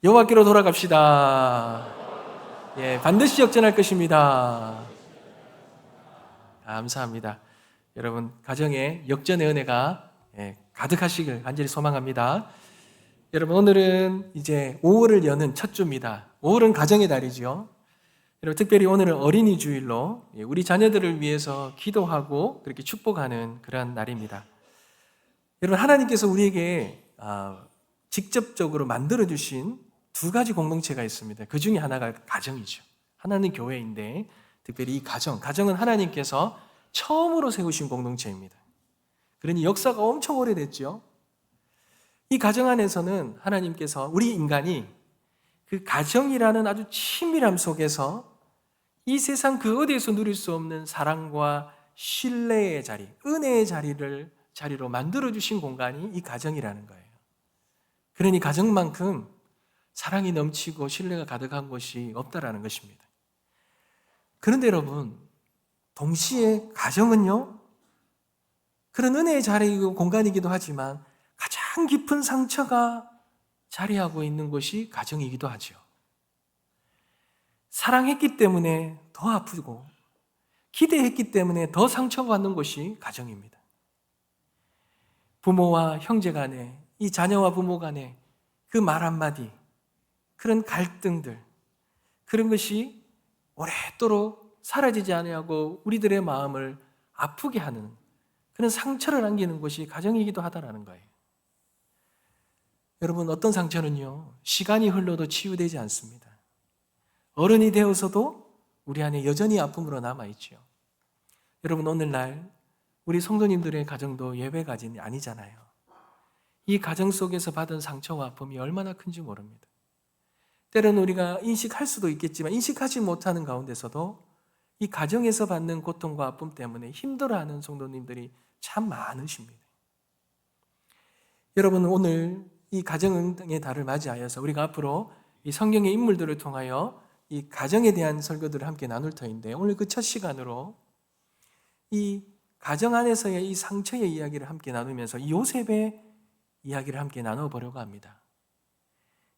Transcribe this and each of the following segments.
여호와께로 돌아갑시다. 예, 반드시 역전할 것입니다. 감사합니다. 여러분 가정에 역전의 은혜가 가득하시길 간절히 소망합니다. 여러분 오늘은 이제 5월을 여는 첫 주입니다. 5월은 가정의 달이죠. 여러분 특별히 오늘은 어린이 주일로 우리 자녀들을 위해서 기도하고 그렇게 축복하는 그러한 날입니다. 여러분 하나님께서 우리에게 직접적으로 만들어주신 두 가지 공동체가 있습니다. 그 중에 하나가 가정이죠. 하나는 교회인데 특별히 이 가정은 하나님께서 처음으로 세우신 공동체입니다. 그러니 역사가 엄청 오래됐죠. 이 가정 안에서는 하나님께서 우리 인간이 그 가정이라는 아주 친밀함 속에서 이 세상 그 어디에서 누릴 수 없는 사랑과 신뢰의 자리, 은혜의 자리로 만들어주신 공간이 이 가정이라는 거예요. 그러니 가정만큼 사랑이 넘치고 신뢰가 가득한 곳이 없다라는 것입니다. 그런데 여러분, 동시에 가정은요, 그런 은혜의 자리이고 공간이기도 하지만 가장 깊은 상처가 자리하고 있는 곳이 가정이기도 하죠. 사랑했기 때문에 더 아프고 기대했기 때문에 더 상처받는 곳이 가정입니다. 부모와 형제 간에, 이 자녀와 부모 간에 그 말 한마디, 그런 갈등들, 그런 것이 오랫도록 사라지지 아니하고 우리들의 마음을 아프게 하는 그런 상처를 남기는 곳이 가정이기도 하다라는 거예요. 여러분 어떤 상처는요, 시간이 흘러도 치유되지 않습니다. 어른이 되어서도 우리 안에 여전히 아픔으로 남아있죠. 여러분 오늘날 우리 성도님들의 가정도 예외가 아니잖아요. 이 가정 속에서 받은 상처와 아픔이 얼마나 큰지 모릅니다. 때로는 우리가 인식할 수도 있겠지만 인식하지 못하는 가운데서도 이 가정에서 받는 고통과 아픔 때문에 힘들어하는 성도님들이 참 많으십니다. 여러분 오늘 이 가정의 달을 맞이하여서 우리가 앞으로 이 성경의 인물들을 통하여 이 가정에 대한 설교들을 함께 나눌 터인데, 오늘 그 첫 시간으로 이 가정 안에서의 이 상처의 이야기를 함께 나누면서 이 요셉의 이야기를 함께 나눠보려고 합니다.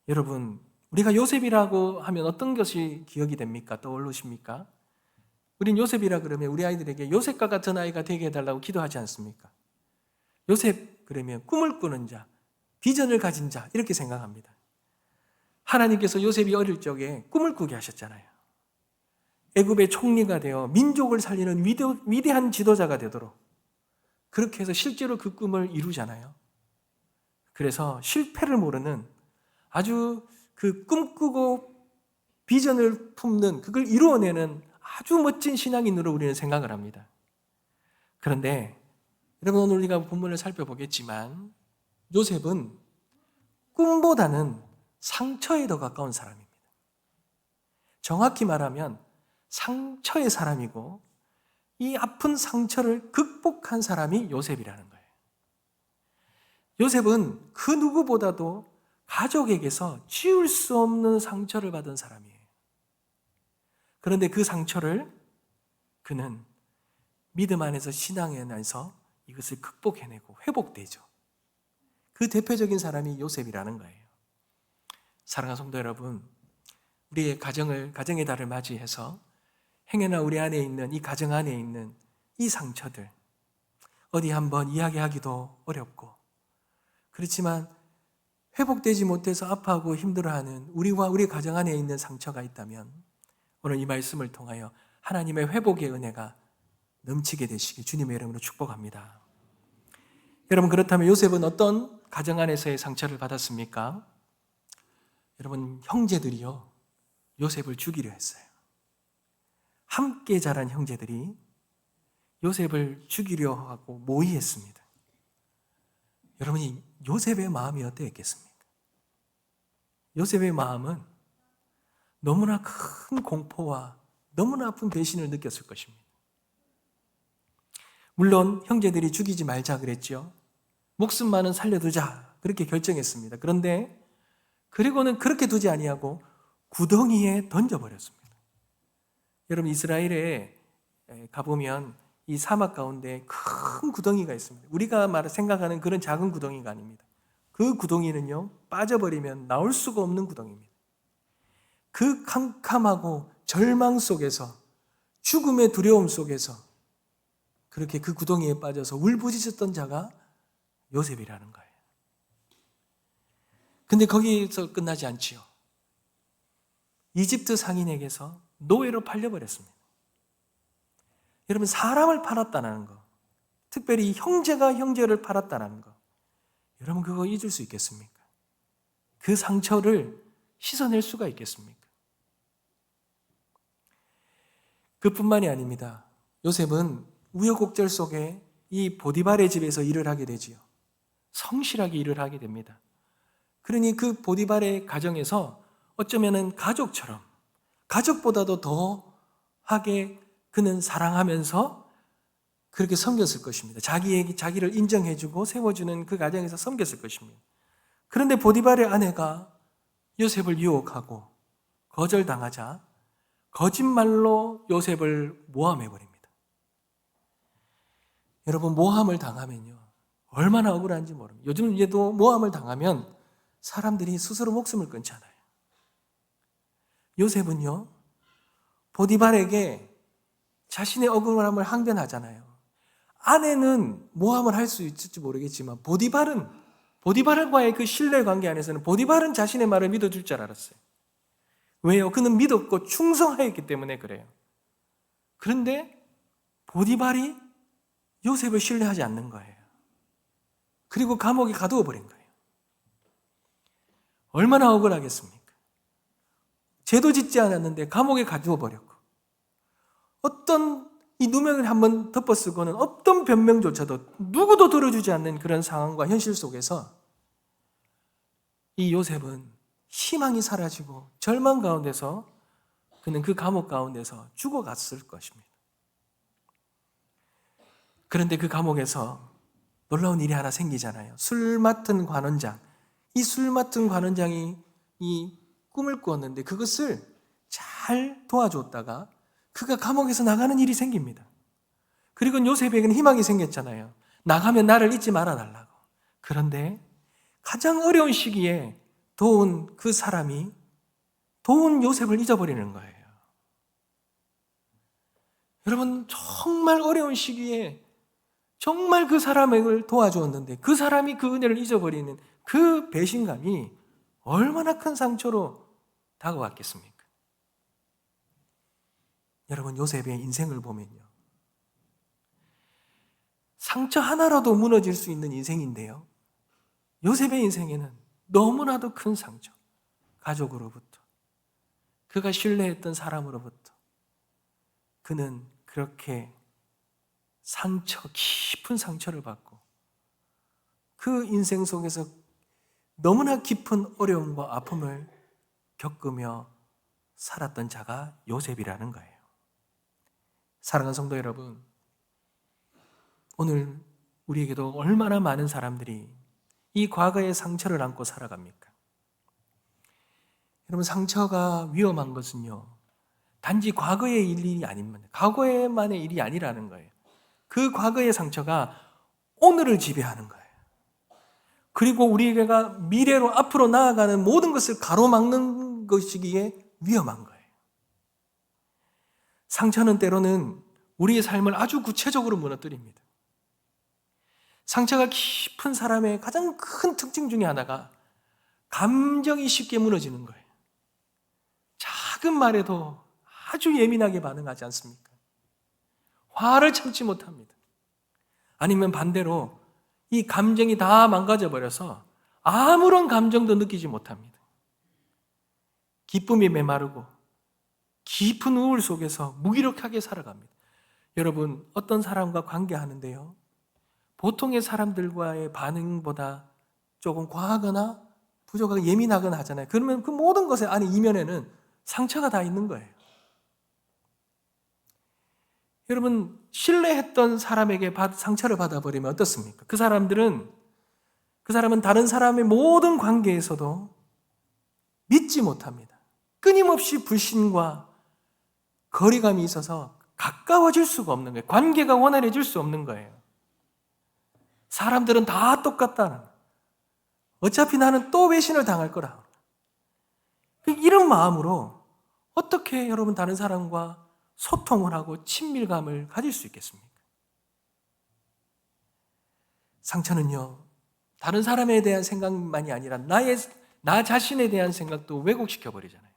여러분 우리가 요셉이라고 하면 어떤 것이 기억이 됩니까? 떠오르십니까? 우린 요셉이라 그러면 우리 아이들에게 요셉과 같은 아이가 되게 해달라고 기도하지 않습니까? 요셉 그러면 꿈을 꾸는 자, 비전을 가진 자 이렇게 생각합니다. 하나님께서 요셉이 어릴 적에 꿈을 꾸게 하셨잖아요. 애굽의 총리가 되어 민족을 살리는 위대한 지도자가 되도록 그렇게 해서 실제로 그 꿈을 이루잖아요. 그래서 실패를 모르는 아주 그 꿈꾸고 비전을 품는, 그걸 이루어내는 아주 멋진 신앙인으로 우리는 생각을 합니다. 그런데 여러분 오늘 우리가 본문을 살펴보겠지만 요셉은 꿈보다는 상처에 더 가까운 사람입니다. 정확히 말하면 상처의 사람이고 이 아픈 상처를 극복한 사람이 요셉이라는 거예요. 요셉은 그 누구보다도 가족에게서 지울 수 없는 상처를 받은 사람이에요. 그런데 그 상처를 그는 믿음 안에서 신앙 안에서 이것을 극복해내고 회복되죠. 그 대표적인 사람이 요셉이라는 거예요. 사랑하는 성도 여러분, 우리의 가정의 달을 맞이해서 행여나 우리 안에 있는 이 가정 안에 있는 이 상처들 어디 한번 이야기하기도 어렵고 그렇지만 회복되지 못해서 아파하고 힘들어하는 우리와 우리 가정 안에 있는 상처가 있다면 오늘 이 말씀을 통하여 하나님의 회복의 은혜가 넘치게 되시길 주님의 이름으로 축복합니다. 여러분 그렇다면 요셉은 어떤 가정 안에서의 상처를 받았습니까? 여러분 형제들이요 요셉을 죽이려 했어요. 함께 자란 형제들이 요셉을 죽이려 하고 모의했습니다. 여러분이 요셉의 마음이 어땠겠습니까? 요셉의 마음은 너무나 큰 공포와 너무나 아픈 배신을 느꼈을 것입니다. 물론 형제들이 죽이지 말자 그랬죠. 목숨만은 살려두자 그렇게 결정했습니다. 그런데 그리고는 그렇게 두지 아니하고 구덩이에 던져버렸습니다. 여러분 이스라엘에 가보면 이 사막 가운데 큰 구덩이가 있습니다. 우리가 생각하는 그런 작은 구덩이가 아닙니다. 그 구덩이는요, 빠져버리면 나올 수가 없는 구덩이입니다. 그 캄캄하고 절망 속에서, 죽음의 두려움 속에서 그렇게 그 구덩이에 빠져서 울부짖었던 자가 요셉이라는 거예요. 근데 거기서 끝나지 않지요. 이집트 상인에게서 노예로 팔려버렸습니다. 여러분, 사람을 팔았다는 거, 특별히 형제가 형제를 팔았다는 거, 여러분 그거 잊을 수 있겠습니까? 그 상처를 씻어낼 수가 있겠습니까? 그뿐만이 아닙니다. 요셉은 우여곡절 속에 이 보디발의 집에서 일을 하게 되지요. 성실하게 일을 하게 됩니다. 그러니 그 보디발의 가정에서 어쩌면은 가족처럼, 가족보다도 더하게 그는 사랑하면서 그렇게 섬겼을 것입니다. 자기를 인정해주고 세워주는 그 가정에서 섬겼을 것입니다. 그런데 보디발의 아내가 요셉을 유혹하고 거절당하자 거짓말로 요셉을 모함해버립니다. 여러분, 모함을 당하면요, 얼마나 억울한지 모릅니다. 요즘 얘도 모함을 당하면 사람들이 스스로 목숨을 끊잖아요. 요셉은요, 보디발에게 자신의 억울함을 항변하잖아요. 아내는 모함을 할 수 있을지 모르겠지만 보디발과의 그 신뢰관계 안에서는 보디발은 자신의 말을 믿어줄 줄 알았어요. 왜요? 그는 믿었고 충성하였기 때문에 그래요. 그런데 보디발이 요셉을 신뢰하지 않는 거예요. 그리고 감옥에 가두어 버린 거예요. 얼마나 억울하겠습니까? 죄도 짓지 않았는데 감옥에 가두어 버렸고, 어떤 이 누명을 한번 덮어쓰고는 어떤 변명조차도 누구도 들어주지 않는 그런 상황과 현실 속에서 이 요셉은 희망이 사라지고 절망 가운데서 그는 그 감옥 가운데서 죽어갔을 것입니다. 그런데 그 감옥에서 놀라운 일이 하나 생기잖아요. 술 맡은 관원장, 이 술 맡은 관원장이 이 꿈을 꾸었는데 그것을 잘 도와줬다가 그가 감옥에서 나가는 일이 생깁니다. 그리고 요셉에게는 희망이 생겼잖아요. 나가면 나를 잊지 말아달라고. 그런데 가장 어려운 시기에 도운 그 사람이 도운 요셉을 잊어버리는 거예요. 여러분, 정말 어려운 시기에 정말 그 사람을 도와주었는데 그 사람이 그 은혜를 잊어버리는 그 배신감이 얼마나 큰 상처로 다가왔겠습니까? 여러분, 요셉의 인생을 보면요, 상처 하나라도 무너질 수 있는 인생인데요, 요셉의 인생에는 너무나도 큰 상처, 가족으로부터, 그가 신뢰했던 사람으로부터 그는 그렇게 깊은 상처를 받고 그 인생 속에서 너무나 깊은 어려움과 아픔을 겪으며 살았던 자가 요셉이라는 거예요. 사랑하는 성도 여러분, 오늘 우리에게도 얼마나 많은 사람들이 이 과거의 상처를 안고 살아갑니까? 여러분, 상처가 위험한 것은요, 단지 과거의 일이 아닙니다. 과거에만의 일이 아니라는 거예요. 그 과거의 상처가 오늘을 지배하는 거예요. 그리고 우리가 미래로 앞으로 나아가는 모든 것을 가로막는 것이기에 위험한 거예요. 상처는 때로는 우리의 삶을 아주 구체적으로 무너뜨립니다. 상처가 깊은 사람의 가장 큰 특징 중에 하나가 감정이 쉽게 무너지는 거예요. 작은 말에도 아주 예민하게 반응하지 않습니까? 화를 참지 못합니다. 아니면 반대로 이 감정이 다 망가져버려서 아무런 감정도 느끼지 못합니다. 기쁨이 메마르고 깊은 우울 속에서 무기력하게 살아갑니다. 여러분, 어떤 사람과 관계하는데요, 보통의 사람들과의 반응보다 조금 과하거나 부족하게 예민하거나 하잖아요. 그러면 그 모든 것의 안에 이면에는 상처가 다 있는 거예요. 여러분, 신뢰했던 사람에게 상처를 받아버리면 어떻습니까? 그 사람은 다른 사람의 모든 관계에서도 믿지 못합니다. 끊임없이 불신과 거리감이 있어서 가까워질 수가 없는 거예요. 관계가 원활해질 수 없는 거예요. 사람들은 다 똑같다는, 어차피 나는 또 배신을 당할 거라. 이런 마음으로 어떻게 여러분 다른 사람과 소통을 하고 친밀감을 가질 수 있겠습니까? 상처는요, 다른 사람에 대한 생각만이 아니라 나 자신에 대한 생각도 왜곡시켜 버리잖아요.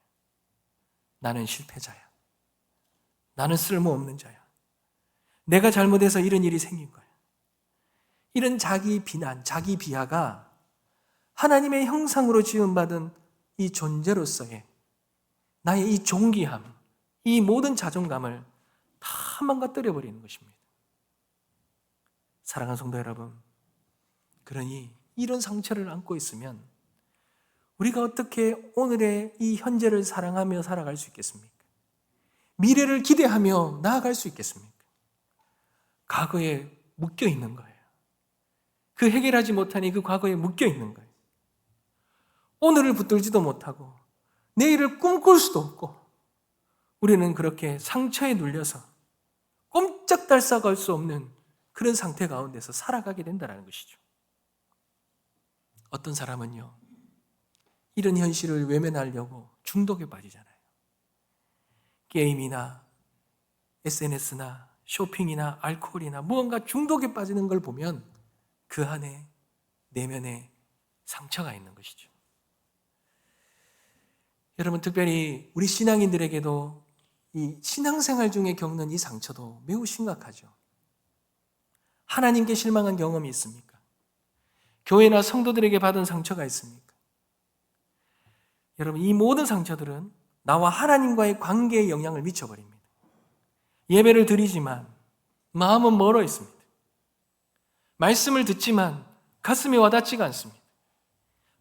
나는 실패자야. 나는 쓸모없는 자야. 내가 잘못해서 이런 일이 생긴 거야. 이런 자기 비난, 자기 비하가 하나님의 형상으로 지음받은 이 존재로서의 나의 이 존귀함, 이 모든 자존감을 다 망가뜨려 버리는 것입니다. 사랑하는 성도 여러분, 그러니 이런 상처를 안고 있으면 우리가 어떻게 오늘의 이 현재를 사랑하며 살아갈 수 있겠습니까? 미래를 기대하며 나아갈 수 있겠습니까? 과거에 묶여 있는 거예요. 그 해결하지 못하니 그 과거에 묶여 있는 거예요. 오늘을 붙들지도 못하고 내일을 꿈꿀 수도 없고 우리는 그렇게 상처에 눌려서 꼼짝달싹할 수 없는 그런 상태 가운데서 살아가게 된다는 것이죠. 어떤 사람은요, 이런 현실을 외면하려고 중독에 빠지잖아요. 게임이나 SNS나 쇼핑이나 알코올이나 무언가 중독에 빠지는 걸 보면 그 안에 내면에 상처가 있는 것이죠. 여러분, 특별히 우리 신앙인들에게도 이 신앙생활 중에 겪는 이 상처도 매우 심각하죠. 하나님께 실망한 경험이 있습니까? 교회나 성도들에게 받은 상처가 있습니까? 여러분, 이 모든 상처들은 나와 하나님과의 관계에 영향을 미쳐버립니다. 예배를 드리지만 마음은 멀어 있습니다. 말씀을 듣지만 가슴에 와닿지가 않습니다.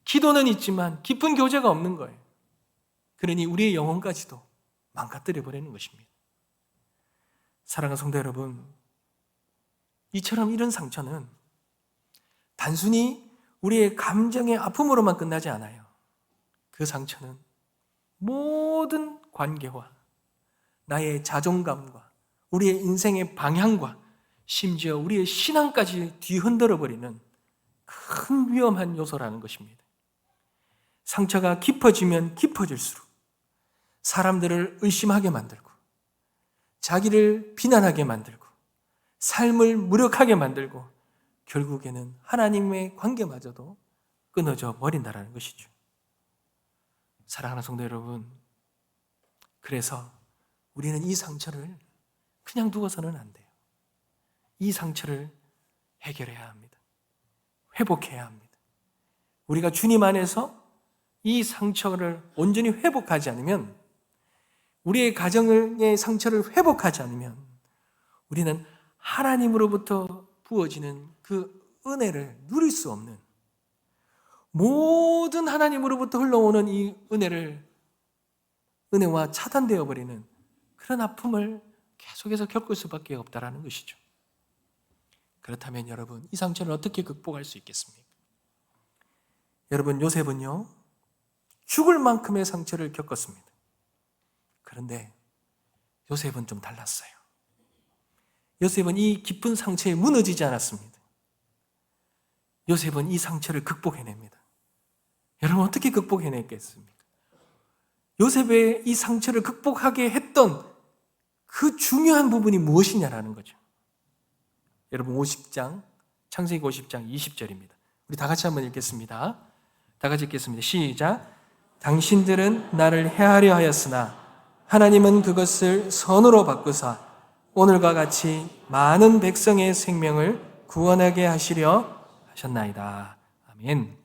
기도는 있지만 깊은 교제가 없는 거예요. 그러니 우리의 영혼까지도 망가뜨려 버리는 것입니다. 사랑하는 성도 여러분, 이처럼 이런 상처는 단순히 우리의 감정의 아픔으로만 끝나지 않아요. 그 상처는 모든 관계와 나의 자존감과 우리의 인생의 방향과 심지어 우리의 신앙까지 뒤흔들어 버리는 큰 위험한 요소라는 것입니다. 상처가 깊어지면 깊어질수록 사람들을 의심하게 만들고 자기를 비난하게 만들고 삶을 무력하게 만들고 결국에는 하나님의 관계마저도 끊어져 버린다는 것이죠. 사랑하는 성도 여러분, 그래서 우리는 이 상처를 그냥 두고서는 안 돼요. 이 상처를 해결해야 합니다. 회복해야 합니다. 우리가 주님 안에서 이 상처를 온전히 회복하지 않으면, 우리의 가정의 상처를 회복하지 않으면 우리는 하나님으로부터 부어지는 그 은혜를 누릴 수 없는, 모든 하나님으로부터 흘러오는 이 은혜와 차단되어 버리는 그런 아픔을 계속해서 겪을 수밖에 없다라는 것이죠. 그렇다면 여러분, 이 상처를 어떻게 극복할 수 있겠습니까? 여러분, 요셉은요, 죽을 만큼의 상처를 겪었습니다. 그런데 요셉은 좀 달랐어요. 요셉은 이 깊은 상처에 무너지지 않았습니다. 요셉은 이 상처를 극복해냅니다. 여러분, 어떻게 극복해냈겠습니까? 요셉의 이 상처를 극복하게 했던 그 중요한 부분이 무엇이냐라는 거죠. 여러분, 50장, 창세기 50장 20절입니다. 우리 다 같이 한번 읽겠습니다. 다 같이 읽겠습니다. 시작. 당신들은 나를 해하려 하였으나 하나님은 그것을 선으로 바꾸사 오늘과 같이 많은 백성의 생명을 구원하게 하시려 하셨나이다. 아멘.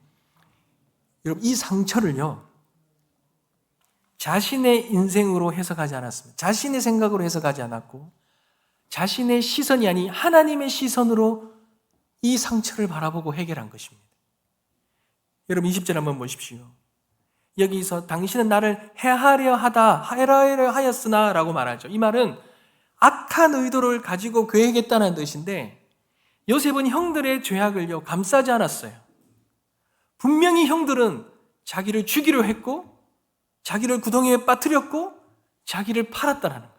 여러분, 이 상처를요, 자신의 인생으로 해석하지 않았습니다. 자신의 생각으로 해석하지 않았고 자신의 시선이 아닌 하나님의 시선으로 이 상처를 바라보고 해결한 것입니다. 여러분, 20절 한번 보십시오. 여기서 당신은 나를 해하려 하였으나 라고 말하죠. 이 말은 악한 의도를 가지고 계획했다는 뜻인데, 요셉은 형들의 죄악을요 감싸지 않았어요. 분명히 형들은 자기를 죽이려 했고 자기를 구덩이에 빠뜨렸고 자기를 팔았다는 거예요.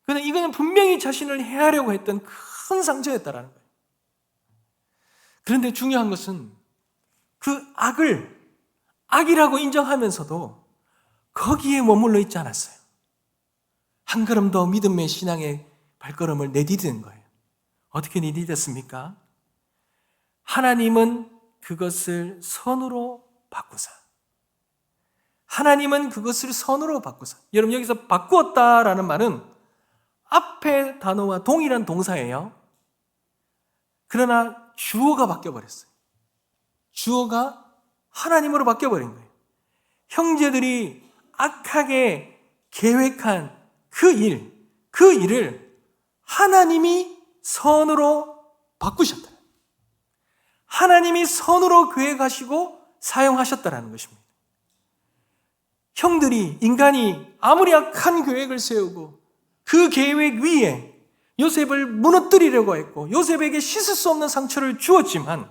그런데 이거는 분명히 자신을 해하려고 했던 큰 상처였다는 거예요. 그런데 중요한 것은 그 악이라고 인정하면서도 거기에 머물러 있지 않았어요. 한 걸음 더 믿음의 신앙의 발걸음을 내디디는 거예요. 어떻게 내디뎠습니까? 하나님은 그것을 선으로 바꾸사. 하나님은 그것을 선으로 바꾸사. 여러분, 여기서 바꾸었다라는 말은 앞에 단어와 동일한 동사예요. 그러나 주어가 바뀌어버렸어요. 주어가 하나님으로 바뀌어버린 거예요. 형제들이 악하게 계획한 그 일을 하나님이 선으로 바꾸셨다. 하나님이 선으로 계획하시고 사용하셨다라는 것입니다. 인간이 아무리 악한 계획을 세우고 그 계획 위에 요셉을 무너뜨리려고 했고 요셉에게 씻을 수 없는 상처를 주었지만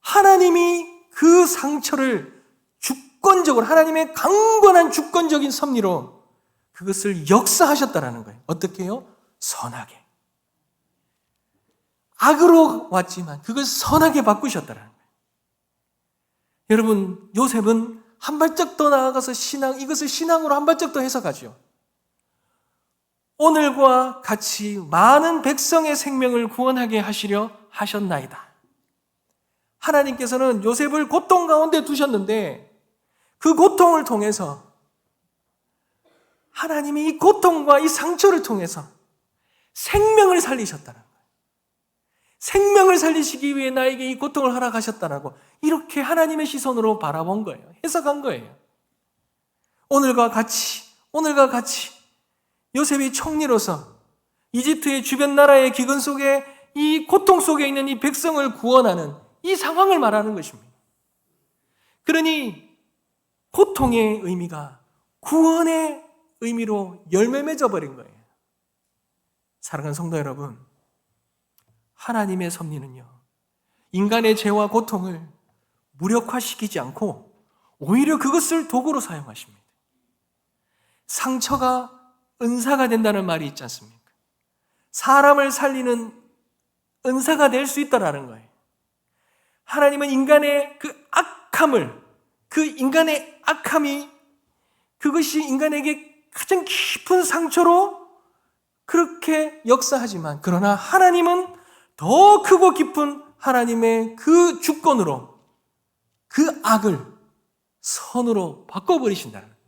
하나님이 그 상처를 주권적으로 하나님의 강건한 주권적인 섭리로 그것을 역사하셨다라는 거예요. 어떻게 해요? 선하게. 악으로 왔지만 그걸 선하게 바꾸셨다라는 거예요. 여러분, 요셉은 한 발짝 더 나아가서 이것을 신앙으로 한 발짝 더 해석하죠. 오늘과 같이 많은 백성의 생명을 구원하게 하시려 하셨나이다. 하나님께서는 요셉을 고통 가운데 두셨는데 그 고통을 통해서 하나님이 이 고통과 이 상처를 통해서 생명을 살리셨다는 거예요. 생명을 살리시기 위해 나에게 이 고통을 허락하셨다라고 이렇게 하나님의 시선으로 바라본 거예요. 해석한 거예요. 오늘과 같이 요셉이 총리로서 이집트의 주변 나라의 기근 속에 이 고통 속에 있는 이 백성을 구원하는 이 상황을 말하는 것입니다. 그러니 고통의 의미가 구원의 의미로 열매 맺어버린 거예요. 사랑하는 성도 여러분, 하나님의 섭리는요, 인간의 죄와 고통을 무력화시키지 않고 오히려 그것을 도구로 사용하십니다. 상처가 은사가 된다는 말이 있지 않습니까? 사람을 살리는 은사가 될 수 있다라는 거예요. 하나님은 인간의 그 인간의 악함이 그것이 인간에게 가장 깊은 상처로 그렇게 역사하지만 그러나 하나님은 더 크고 깊은 하나님의 그 주권으로 그 악을 선으로 바꿔버리신다는 거예요.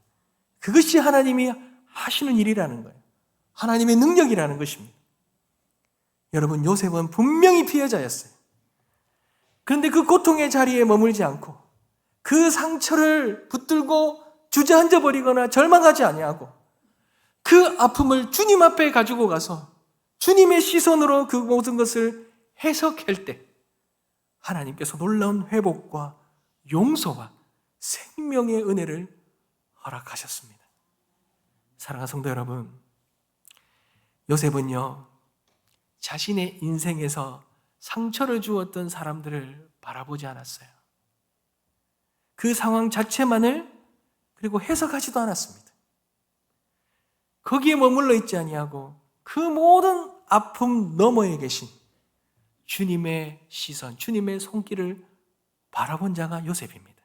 그것이 하나님이 하시는 일이라는 거예요. 하나님의 능력이라는 것입니다. 여러분, 요셉은 분명히 피해자였어요. 그런데 그 고통의 자리에 머물지 않고 그 상처를 붙들고 주저앉아 버리거나 절망하지 아니하고 그 아픔을 주님 앞에 가지고 가서 주님의 시선으로 그 모든 것을 해석할 때 하나님께서 놀라운 회복과 용서와 생명의 은혜를 허락하셨습니다. 사랑하는 성도 여러분, 요셉은요, 자신의 인생에서 상처를 주었던 사람들을 바라보지 않았어요. 그 상황 자체만을 그리고 해석하지도 않았습니다. 거기에 머물러 있지 아니하고 그 모든 아픔 너머에 계신 주님의 시선, 주님의 손길을 바라본 자가 요셉입니다.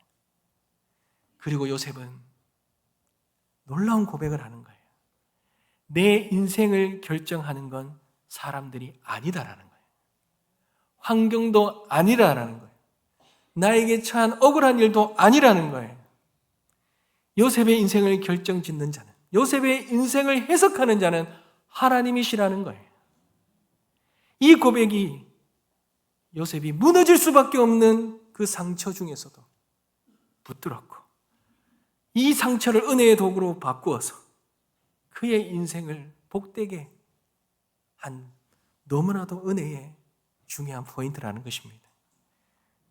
그리고 요셉은 놀라운 고백을 하는 거예요. 내 인생을 결정하는 건 사람들이 아니다라는 거예요. 환경도 아니라는 거예요. 나에게 처한 억울한 일도 아니라는 거예요. 요셉의 인생을 결정짓는 자는, 요셉의 인생을 해석하는 자는 하나님이시라는 거예요. 이 고백이 요셉이 무너질 수밖에 없는 그 상처 중에서도 붙들었고 이 상처를 은혜의 도구로 바꾸어서 그의 인생을 복되게 한 너무나도 은혜의 중요한 포인트라는 것입니다.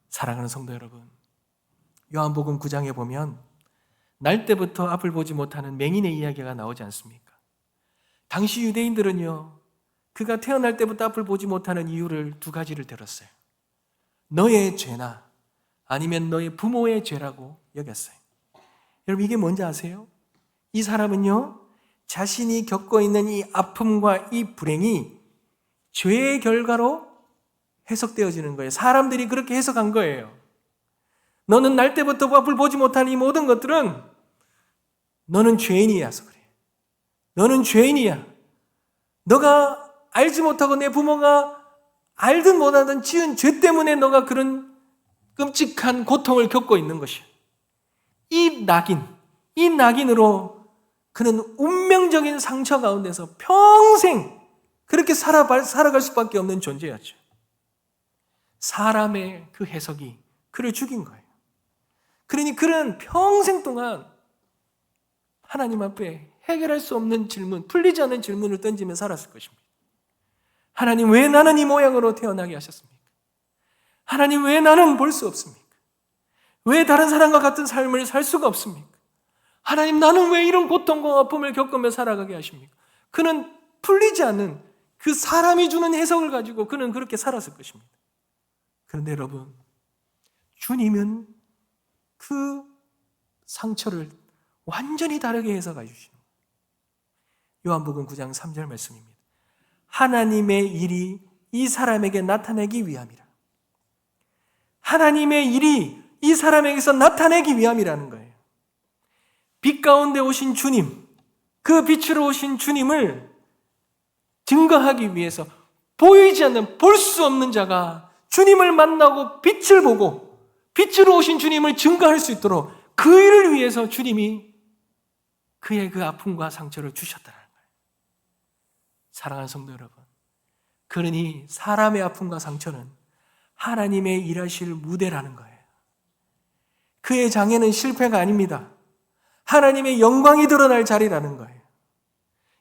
사랑하는 성도 여러분, 요한복음 9장에 보면 날 때부터 앞을 보지 못하는 맹인의 이야기가 나오지 않습니까? 당시 유대인들은요, 그가 태어날 때부터 앞을 보지 못하는 이유를 두 가지를 들었어요. 너의 죄나 아니면 너의 부모의 죄라고 여겼어요. 여러분, 이게 뭔지 아세요? 이 사람은요, 자신이 겪고 있는 이 아픔과 이 불행이 죄의 결과로 해석되어지는 거예요. 사람들이 그렇게 해석한 거예요. 너는 날 때부터 앞을 보지 못한 이 모든 것들은 너는 죄인이어서 그래. 너는 죄인이야. 너가 알지 못하고 내 부모가 알든 못하든 지은 죄 때문에 너가 그런 끔찍한 고통을 겪고 있는 것이야. 이 낙인으로 그는 운명적인 상처 가운데서 평생 그렇게 살아갈 수밖에 없는 존재였죠. 사람의 그 해석이 그를 죽인 거예요. 그러니 그는 평생 동안 하나님 앞에 해결할 수 없는 질문, 풀리지 않는 질문을 던지며 살았을 것입니다. 하나님, 왜 나는 이 모양으로 태어나게 하셨습니까? 하나님, 왜 나는 볼 수 없습니까? 왜 다른 사람과 같은 삶을 살 수가 없습니까? 하나님, 나는 왜 이런 고통과 아픔을 겪으며 살아가게 하십니까? 그는 풀리지 않는 그 사람이 주는 해석을 가지고 그는 그렇게 살았을 것입니다. 그런데 여러분, 주님은 그 상처를 완전히 다르게 해석해 주시는 거예요. 요한복음 9장 3절 말씀입니다. 하나님의 일이 이 사람에게 나타내기 위함이라. 하나님의 일이 이 사람에게서 나타내기 위함이라는 거예요. 빛 가운데 오신 주님, 그 빛으로 오신 주님을 증거하기 위해서 보이지 않는, 볼 수 없는 자가 주님을 만나고 빛을 보고 빛으로 오신 주님을 증거할 수 있도록 그 일을 위해서 주님이 그의 그 아픔과 상처를 주셨다는 거예요. 사랑하는 성도 여러분, 그러니 사람의 아픔과 상처는 하나님의 일하실 무대라는 거예요. 그의 장애는 실패가 아닙니다. 하나님의 영광이 드러날 자리라는 거예요.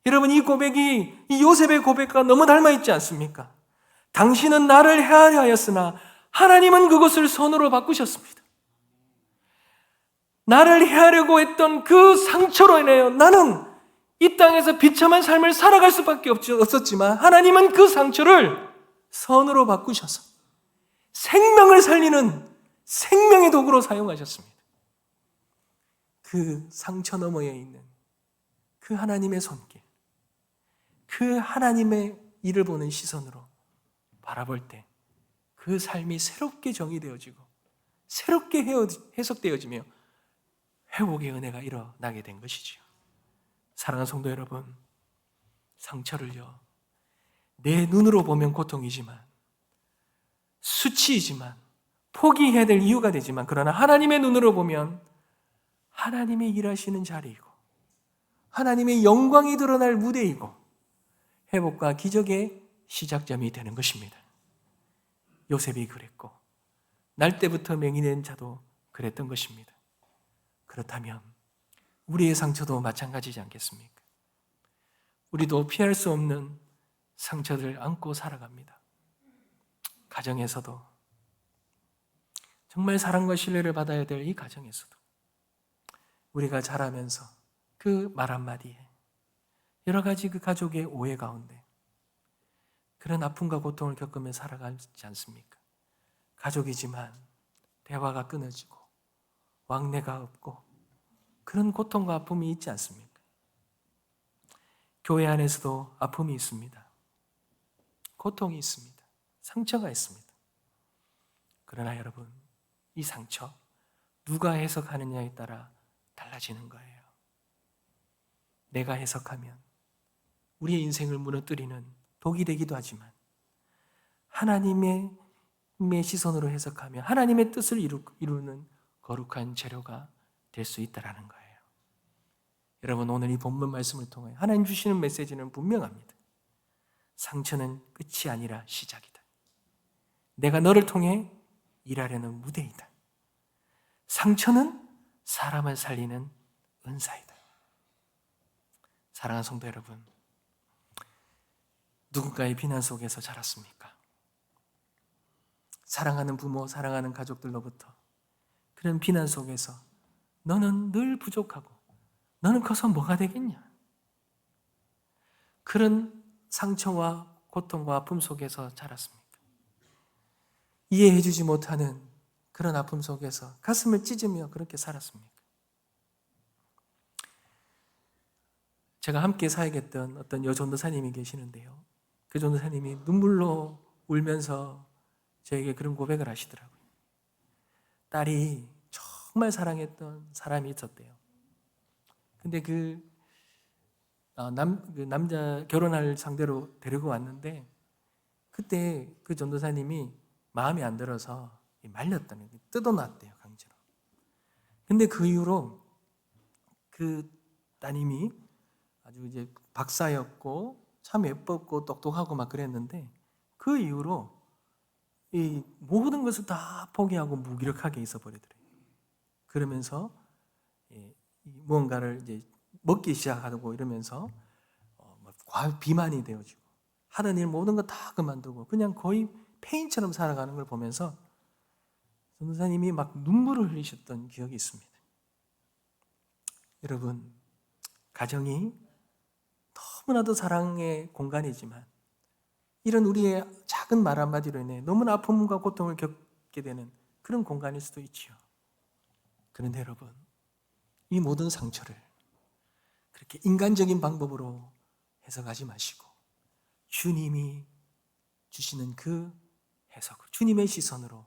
여러분, 이 고백이 이 요셉의 고백과 너무 닮아 있지 않습니까? 당신은 나를 해하려 하였으나 하나님은 그것을 선으로 바꾸셨습니다. 나를 해하려고 했던 그 상처로 인하여 나는 이 땅에서 비참한 삶을 살아갈 수밖에 없었지만 하나님은 그 상처를 선으로 바꾸셔서 생명을 살리는 생명의 도구로 사용하셨습니다. 그 상처 너머에 있는 그 하나님의 손길, 그 하나님의 일을 보는 시선으로 바라볼 때 그 삶이 새롭게 정의되어지고 새롭게 해석되어지며 회복의 은혜가 일어나게 된 것이지요. 사랑하는 성도 여러분, 상처를요, 내 눈으로 보면 고통이지만, 수치이지만, 포기해야 될 이유가 되지만, 그러나 하나님의 눈으로 보면 하나님의 일하시는 자리이고 하나님의 영광이 드러날 무대이고 회복과 기적의 시작점이 되는 것입니다. 요셉이 그랬고 날 때부터 맹인된 자도 그랬던 것입니다. 그렇다면 우리의 상처도 마찬가지지 않겠습니까? 우리도 피할 수 없는 상처를 안고 살아갑니다. 가정에서도, 정말 사랑과 신뢰를 받아야 될 이 가정에서도 우리가 자라면서 그 말 한마디에 여러 가지 그 가족의 오해 가운데 그런 아픔과 고통을 겪으며 살아가지 않습니까? 가족이지만 대화가 끊어지고 왕래가 없고 그런 고통과 아픔이 있지 않습니까? 교회 안에서도 아픔이 있습니다. 고통이 있습니다. 상처가 있습니다. 그러나 여러분, 이 상처 누가 해석하느냐에 따라 달라지는 거예요. 내가 해석하면 우리의 인생을 무너뜨리는 독이 되기도 하지만 하나님의 시선으로 해석하면 하나님의 뜻을 이루는 거룩한 재료가 될 수 있다는 거예요. 여러분, 오늘 이 본문 말씀을 통해 하나님 주시는 메시지는 분명합니다. 상처는 끝이 아니라 시작이다. 내가 너를 통해 일하려는 무대이다. 상처는 사람을 살리는 은사이다. 사랑하는 성도 여러분, 누군가의 비난 속에서 자랐습니까? 사랑하는 부모, 사랑하는 가족들로부터 그런 비난 속에서 너는 늘 부족하고 너는 커서 뭐가 되겠냐? 그런 상처와 고통과 아픔 속에서 자랐습니까? 이해해주지 못하는 그런 아픔 속에서 가슴을 찢으며 그렇게 살았습니까? 제가 함께 사역했던 어떤 여전도사님이 계시는데요. 그 전도사님이 눈물로 울면서 저에게 그런 고백을 하시더라고요. 딸이 정말 사랑했던 사람이 있었대요. 근데 그 남자 결혼할 상대로 데리고 왔는데 그때 그 전도사님이 마음에 안 들어서 말렸다는 거예요. 뜯어놨대요, 강제로. 근데 그 이후로 그 따님이 아주 이제 박사였고 참 예뻤고 똑똑하고 막 그랬는데 그 이후로 이 모든 것을 다 포기하고 무기력하게 있어버리더래요. 그러면서 무언가를 이제 먹기 시작하고 이러면서 비만이 되어지고 하던 일 모든 거 다 그만두고 그냥 거의 폐인처럼 살아가는 걸 보면서 전도사님이 막 눈물을 흘리셨던 기억이 있습니다. 여러분, 가정이 너무나도 사랑의 공간이지만 이런 우리의 작은 말 한마디로 인해 너무나 아픔과 고통을 겪게 되는 그런 공간일 수도 있지요. 그런데 여러분, 이 모든 상처를 그렇게 인간적인 방법으로 해석하지 마시고 주님이 주시는 그 해석을 주님의 시선으로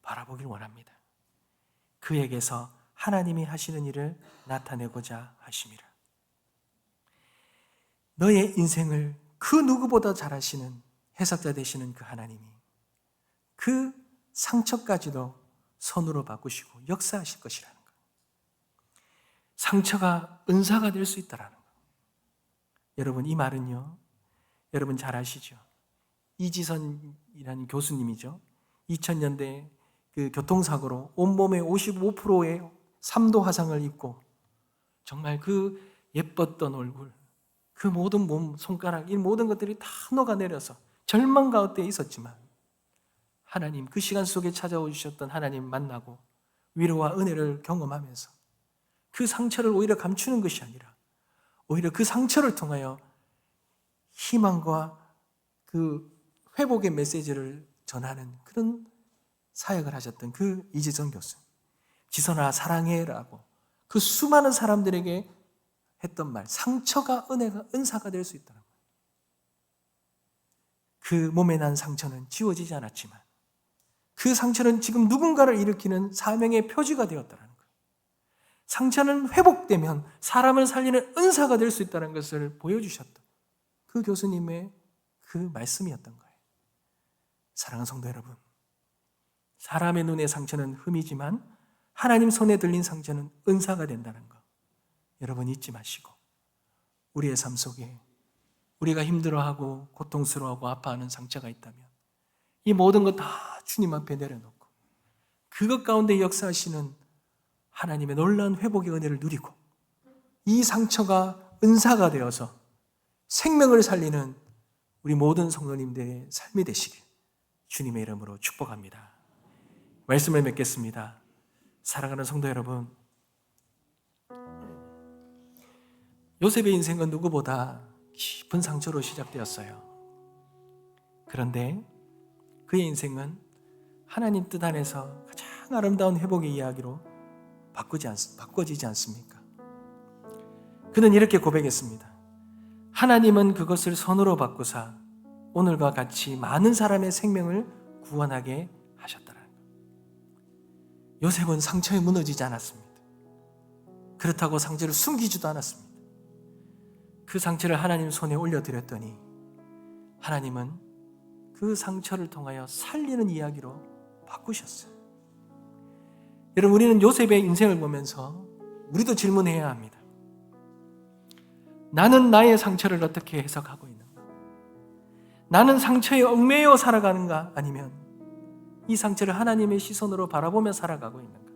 바라보길 원합니다. 그에게서 하나님이 하시는 일을 나타내고자 하심이라. 너의 인생을 그 누구보다 잘 아시는 해석자 되시는 그 하나님이 그 상처까지도 선으로 바꾸시고 역사하실 것이라는 것. 상처가 은사가 될 수 있다라는 것. 여러분, 이 말은요, 여러분 잘 아시죠? 이지선이라는 교수님이죠. 2000년대 그 교통사고로 온몸의 55%의 3도 화상을 입고 정말 그 예뻤던 얼굴, 그 모든 몸, 손가락, 이 모든 것들이 다 녹아내려서 절망 가운데 있었지만 하나님, 그 시간 속에 찾아오셨던 하나님 만나고 위로와 은혜를 경험하면서 그 상처를 오히려 감추는 것이 아니라 오히려 그 상처를 통하여 희망과 그 회복의 메시지를 전하는 그런 사역을 하셨던 그 이지선 교수. 지선아 사랑해라고 그 수많은 사람들에게 했던 말, 상처가 은사가 될 수 있다는 거예요. 그 몸에 난 상처는 지워지지 않았지만 그 상처는 지금 누군가를 일으키는 사명의 표지가 되었다는 거예요. 상처는 회복되면 사람을 살리는 은사가 될 수 있다는 것을 보여주셨던 그 교수님의 그 말씀이었던 거예요. 사랑하는 성도 여러분, 사람의 눈의 상처는 흠이지만 하나님 손에 들린 상처는 은사가 된다는 것 여러분 잊지 마시고 우리의 삶 속에 우리가 힘들어하고 고통스러워하고 아파하는 상처가 있다면 이 모든 것 다 주님 앞에 내려놓고 그것 가운데 역사하시는 하나님의 놀라운 회복의 은혜를 누리고 이 상처가 은사가 되어서 생명을 살리는 우리 모든 성도님들의 삶이 되시길 주님의 이름으로 축복합니다. 말씀을 맺겠습니다. 사랑하는 성도 여러분, 요셉의 인생은 누구보다 깊은 상처로 시작되었어요. 그런데 그의 인생은 하나님 뜻 안에서 가장 아름다운 회복의 이야기로 바꿔지지 않습니까? 그는 이렇게 고백했습니다. 하나님은 그것을 선으로 바꾸사 오늘과 같이 많은 사람의 생명을 구원하게 하셨다는 것. 요셉은 상처에 무너지지 않았습니다. 그렇다고 상처를 숨기지도 않았습니다. 그 상처를 하나님 손에 올려드렸더니 하나님은 그 상처를 통하여 살리는 이야기로 바꾸셨어요. 여러분, 우리는 요셉의 인생을 보면서 우리도 질문해야 합니다. 나는 나의 상처를 어떻게 해석하고 있는가? 나는 상처에 얽매여 살아가는가? 아니면 이 상처를 하나님의 시선으로 바라보며 살아가고 있는가?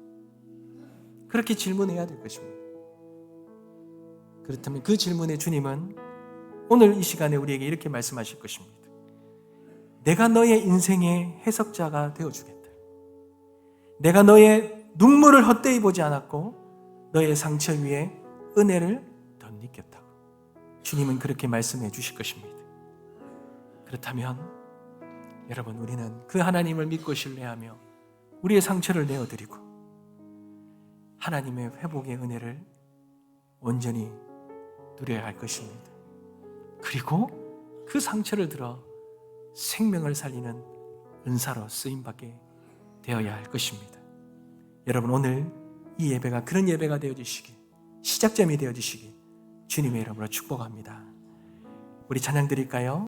그렇게 질문해야 될 것입니다. 그렇다면 그 질문에 주님은 오늘 이 시간에 우리에게 이렇게 말씀하실 것입니다. 내가 너의 인생의 해석자가 되어주겠다. 내가 너의 눈물을 헛되이 보지 않았고 너의 상처 위에 은혜를 덧입겠다고 주님은 그렇게 말씀해 주실 것입니다. 그렇다면 여러분, 우리는 그 하나님을 믿고 신뢰하며 우리의 상처를 내어드리고 하나님의 회복의 은혜를 온전히 누려야 할 것입니다. 그리고 그 상처를 들어 생명을 살리는 은사로 쓰임받게 되어야 할 것입니다. 여러분, 오늘 이 예배가 그런 예배가 되어주시기, 시작점이 되어주시기 주님의 이름으로 축복합니다. 우리 찬양 드릴까요?